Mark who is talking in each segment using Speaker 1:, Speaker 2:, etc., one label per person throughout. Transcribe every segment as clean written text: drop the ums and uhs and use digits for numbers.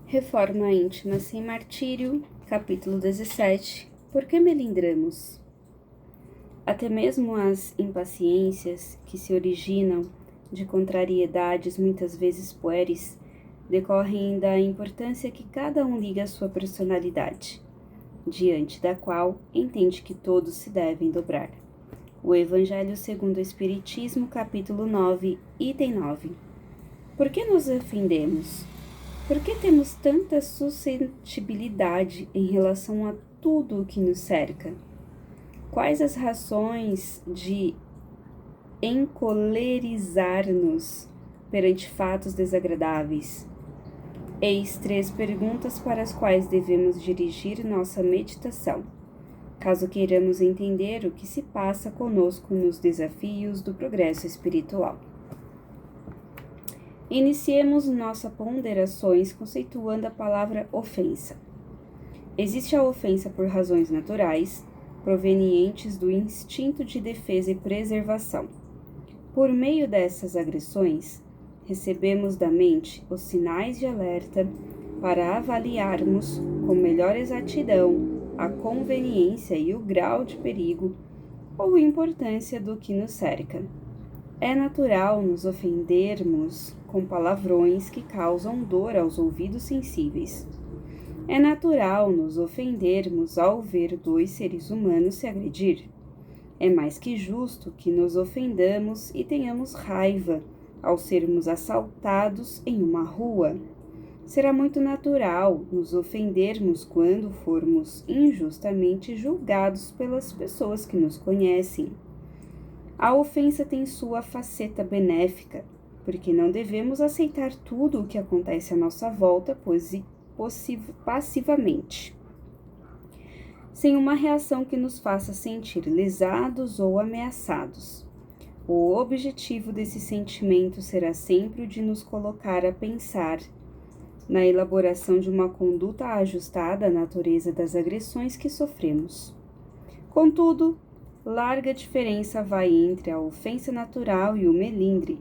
Speaker 1: Reforma íntima sem martírio, capítulo 17. Por que melindramos? Até mesmo as impaciências que se originam de contrariedades muitas vezes pueris decorrem da importância que cada um liga à sua personalidade, diante da qual entende que todos se devem dobrar. O Evangelho segundo o Espiritismo, capítulo 9, item 9. Por que nos ofendemos? Por que temos tanta suscetibilidade em relação a tudo o que nos cerca? Quais as razões de encolerizar-nos perante fatos desagradáveis? Eis 3 perguntas para as quais devemos dirigir nossa meditação, caso queiramos entender o que se passa conosco nos desafios do progresso espiritual. Iniciemos nossas ponderações conceituando a palavra ofensa. Existe a ofensa por razões naturais, provenientes do instinto de defesa e preservação. Por meio dessas agressões, recebemos da mente os sinais de alerta para avaliarmos com melhor exatidão a conveniência e o grau de perigo ou importância do que nos cerca. É natural nos ofendermos com palavrões que causam dor aos ouvidos sensíveis. É natural nos ofendermos ao ver 2 seres humanos se agredir. É mais que justo que nos ofendamos e tenhamos raiva ao sermos assaltados em uma rua. Será muito natural nos ofendermos quando formos injustamente julgados pelas pessoas que nos conhecem. A ofensa tem sua faceta benéfica, porque não devemos aceitar tudo o que acontece à nossa volta passivamente, sem uma reação que nos faça sentir lesados ou ameaçados. O objetivo desse sentimento será sempre o de nos colocar a pensar na elaboração de uma conduta ajustada à natureza das agressões que sofremos. Contudo, larga diferença vai entre a ofensa natural e o melindre,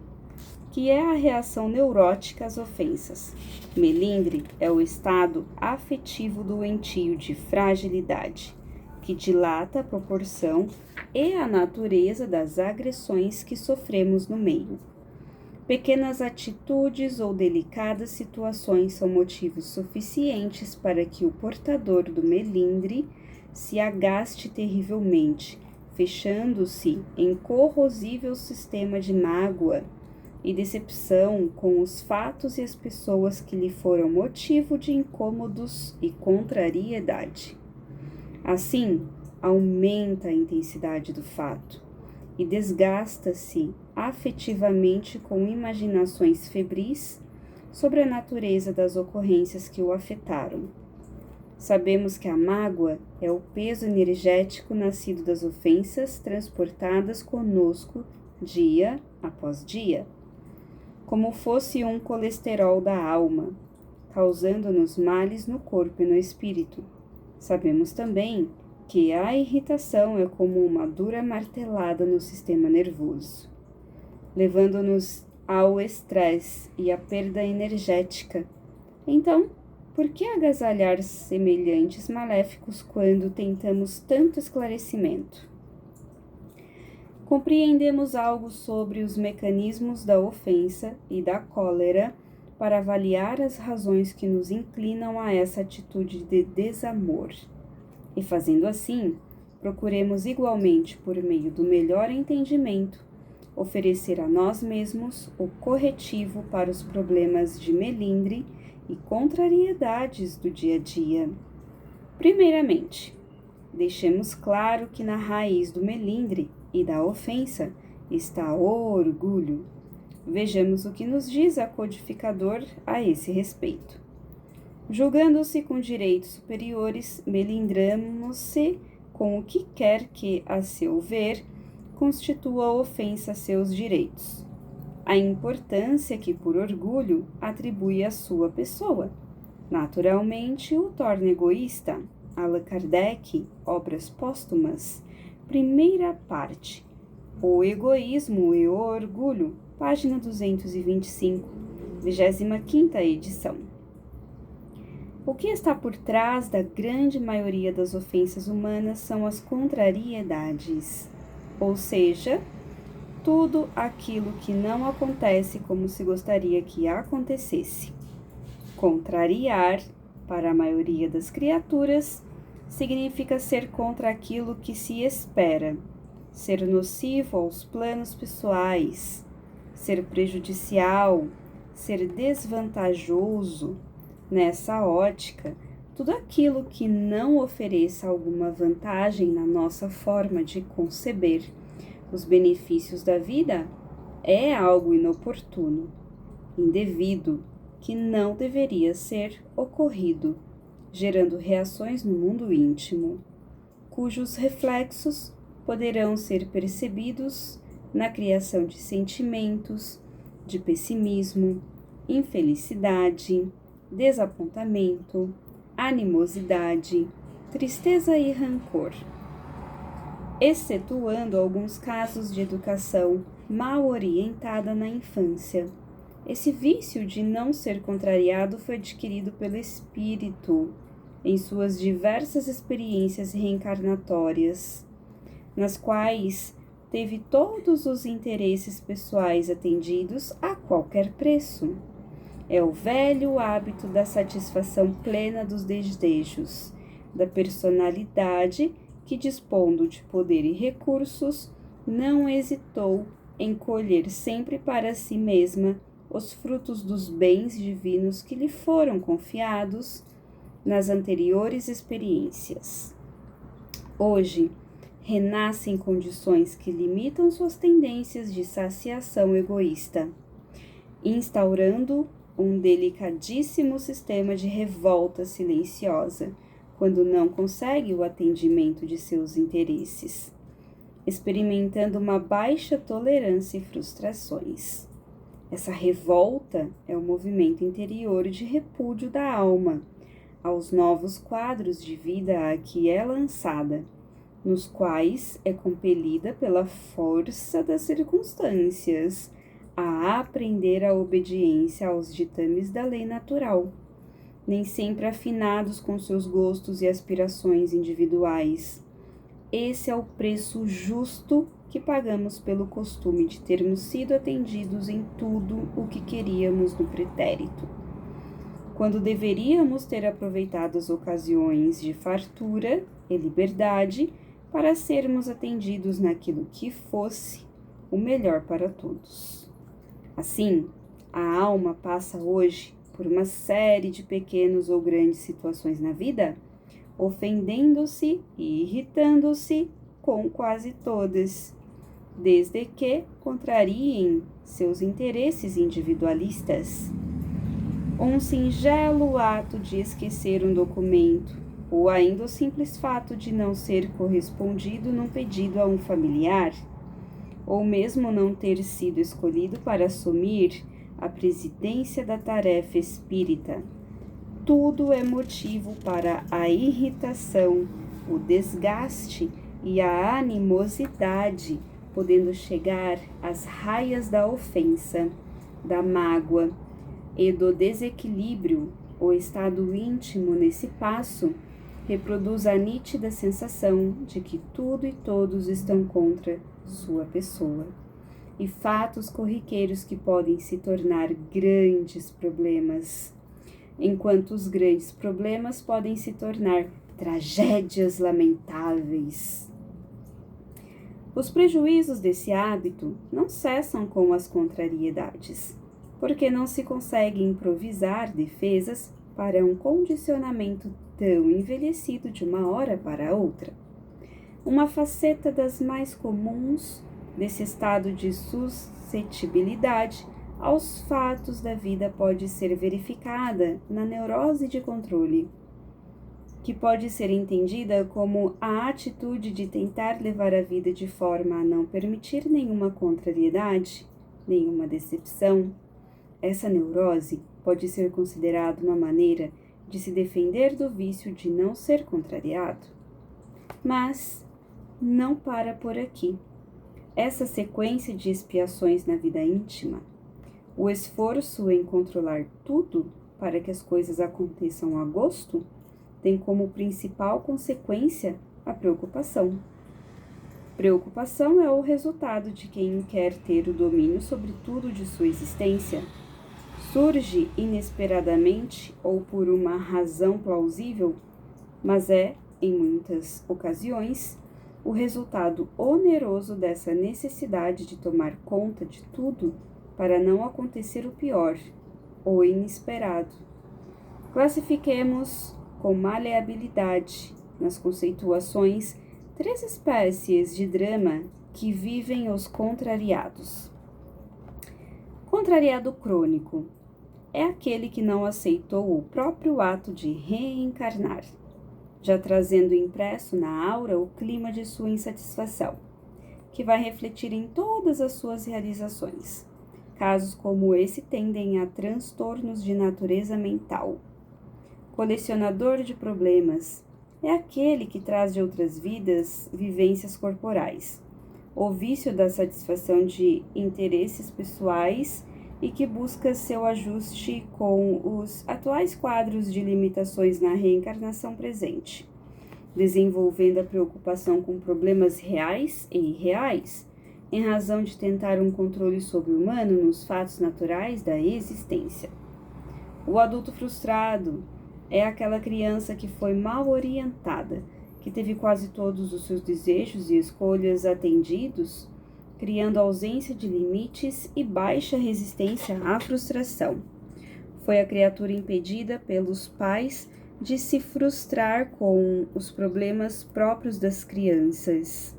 Speaker 1: que é a reação neurótica às ofensas. Melindre é o estado afetivo doentio de fragilidade, que dilata a proporção e a natureza das agressões que sofremos no meio. Pequenas atitudes ou delicadas situações são motivos suficientes para que o portador do melindre se agaste terrivelmente, fechando-se em corrosível sistema de mágoa e decepção com os fatos e as pessoas que lhe foram motivo de incômodos e contrariedade. Assim, aumenta a intensidade do fato e desgasta-se afetivamente com imaginações febris sobre a natureza das ocorrências que o afetaram. Sabemos que a mágoa é o peso energético nascido das ofensas transportadas conosco dia após dia, como fosse um colesterol da alma, causando-nos males no corpo e no espírito. Sabemos também que a irritação é como uma dura martelada no sistema nervoso, levando-nos ao estresse e à perda energética. Então, por que agasalhar semelhantes maléficos quando tentamos tanto esclarecimento? Compreendemos algo sobre os mecanismos da ofensa e da cólera para avaliar as razões que nos inclinam a essa atitude de desamor. E fazendo assim, procuremos igualmente, por meio do melhor entendimento, oferecer a nós mesmos o corretivo para os problemas de melindre e contrariedades do dia a dia. Primeiramente, deixemos claro que na raiz do melindre e da ofensa está o orgulho. Vejamos o que nos diz a codificador a esse respeito. Julgando-se com direitos superiores, melindramos-se com o que quer que, a seu ver, constitua ofensa a seus direitos. A importância que, por orgulho, atribui à sua pessoa. Naturalmente, o torna egoísta. Allan Kardec, Obras Póstumas, primeira parte. O egoísmo e o orgulho, página 225, 25ª edição. O que está por trás da grande maioria das ofensas humanas são as contrariedades, ou seja, tudo aquilo que não acontece como se gostaria que acontecesse. Contrariar, para a maioria das criaturas, significa ser contra aquilo que se espera, ser nocivo aos planos pessoais, ser prejudicial, ser desvantajoso. Nessa ótica, tudo aquilo que não ofereça alguma vantagem na nossa forma de conceber os benefícios da vida é algo inoportuno, indevido, que não deveria ser ocorrido, gerando reações no mundo íntimo, cujos reflexos poderão ser percebidos na criação de sentimentos de pessimismo, infelicidade, desapontamento, animosidade, tristeza e rancor, excetuando alguns casos de educação mal orientada na infância. Esse vício de não ser contrariado foi adquirido pelo espírito em suas diversas experiências reencarnatórias, nas quais teve todos os interesses pessoais atendidos a qualquer preço. É o velho hábito da satisfação plena dos desejos, da personalidade que, dispondo de poder e recursos, não hesitou em colher sempre para si mesma os frutos dos bens divinos que lhe foram confiados nas anteriores experiências. Hoje, renasce em condições que limitam suas tendências de saciação egoísta, instaurando um delicadíssimo sistema de revolta silenciosa, quando não consegue o atendimento de seus interesses, experimentando uma baixa tolerância e frustrações. Essa revolta é o movimento interior de repúdio da alma aos novos quadros de vida a que é lançada, nos quais é compelida pela força das circunstâncias a aprender a obediência aos ditames da lei natural, nem sempre afinados com seus gostos e aspirações individuais. Esse é o preço justo que pagamos pelo costume de termos sido atendidos em tudo o que queríamos no pretérito, quando deveríamos ter aproveitado as ocasiões de fartura e liberdade para sermos atendidos naquilo que fosse o melhor para todos. Assim, a alma passa hoje por uma série de pequenas ou grandes situações na vida, ofendendo-se e irritando-se com quase todas, desde que contrariem seus interesses individualistas. Um singelo ato de esquecer um documento, ou ainda o simples fato de não ser correspondido num pedido a um familiar, ou mesmo não ter sido escolhido para assumir a presidência da tarefa espírita. Tudo é motivo para a irritação, o desgaste e a animosidade, podendo chegar às raias da ofensa, da mágoa e do desequilíbrio. O estado íntimo nesse passo reproduz a nítida sensação de que tudo e todos estão contra sua pessoa, e fatos corriqueiros que podem se tornar grandes problemas, enquanto os grandes problemas podem se tornar tragédias lamentáveis. Os prejuízos desse hábito não cessam com as contrariedades, porque não se consegue improvisar defesas para um condicionamento tão envelhecido de uma hora para outra. Uma faceta das mais comuns desse estado de suscetibilidade aos fatos da vida pode ser verificada na neurose de controle, que pode ser entendida como a atitude de tentar levar a vida de forma a não permitir nenhuma contrariedade, nenhuma decepção. Essa neurose pode ser considerada uma maneira de se defender do vício de não ser contrariado. Mas não para por aqui. Essa sequência de expiações na vida íntima, o esforço em controlar tudo, para que as coisas aconteçam a gosto, tem como principal consequência a preocupação. Preocupação é o resultado de quem quer ter o domínio sobre tudo de sua existência. Surge inesperadamente ou por uma razão plausível, mas é, em muitas ocasiões, o resultado oneroso dessa necessidade de tomar conta de tudo para não acontecer o pior, o inesperado. Classifiquemos com maleabilidade nas conceituações 3 espécies de drama que vivem os contrariados. Contrariado crônico é aquele que não aceitou o próprio ato de reencarnar, já trazendo impresso na aura o clima de sua insatisfação, que vai refletir em todas as suas realizações. Casos como esse tendem a transtornos de natureza mental. Colecionador de problemas é aquele que traz de outras vidas vivências corporais, o vício da satisfação de interesses pessoais e que busca seu ajuste com os atuais quadros de limitações na reencarnação presente, desenvolvendo a preocupação com problemas reais e irreais, em razão de tentar um controle sobre-humano nos fatos naturais da existência. O adulto frustrado é aquela criança que foi mal orientada, que teve quase todos os seus desejos e escolhas atendidos, criando ausência de limites e baixa resistência à frustração. Foi a criatura impedida pelos pais de se frustrar com os problemas próprios das crianças.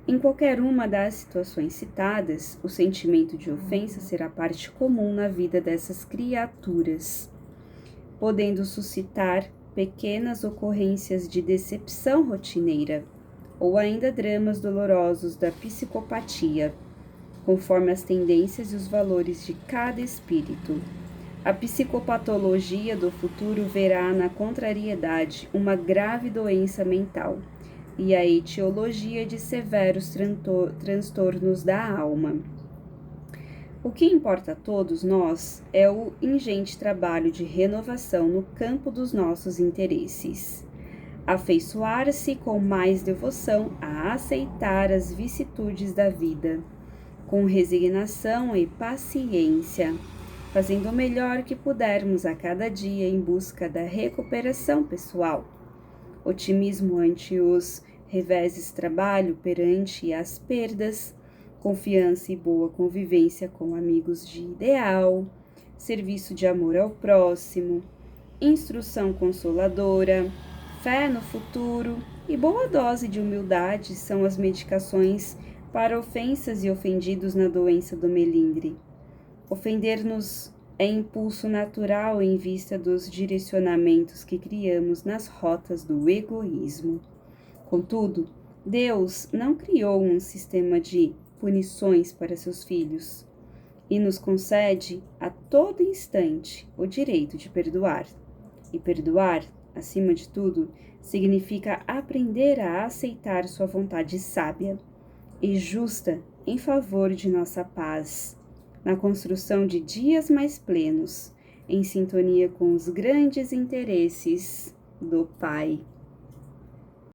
Speaker 1: Em qualquer uma das situações citadas, o sentimento de ofensa será parte comum na vida dessas criaturas, podendo suscitar pequenas ocorrências de decepção rotineira, ou ainda dramas dolorosos da psicopatia, conforme as tendências e os valores de cada espírito. A psicopatologia do futuro verá na contrariedade uma grave doença mental e a etiologia de severos transtornos da alma. O que importa a todos nós é o ingente trabalho de renovação no campo dos nossos interesses. Afeiçoar-se com mais devoção a aceitar as vicissitudes da vida, com resignação e paciência, fazendo o melhor que pudermos a cada dia em busca da recuperação pessoal. Otimismo ante os reveses, trabalho perante as perdas, confiança e boa convivência com amigos de ideal, serviço de amor ao próximo, instrução consoladora, fé no futuro e boa dose de humildade são as medicações para ofensas e ofendidos na doença do melindre. Ofender-nos é impulso natural em vista dos direcionamentos que criamos nas rotas do egoísmo. Contudo, Deus não criou um sistema de punições para seus filhos e nos concede a todo instante o direito de perdoar. E perdoar, acima de tudo, significa aprender a aceitar sua vontade sábia e justa em favor de nossa paz, na construção de dias mais plenos, em sintonia com os grandes interesses do Pai.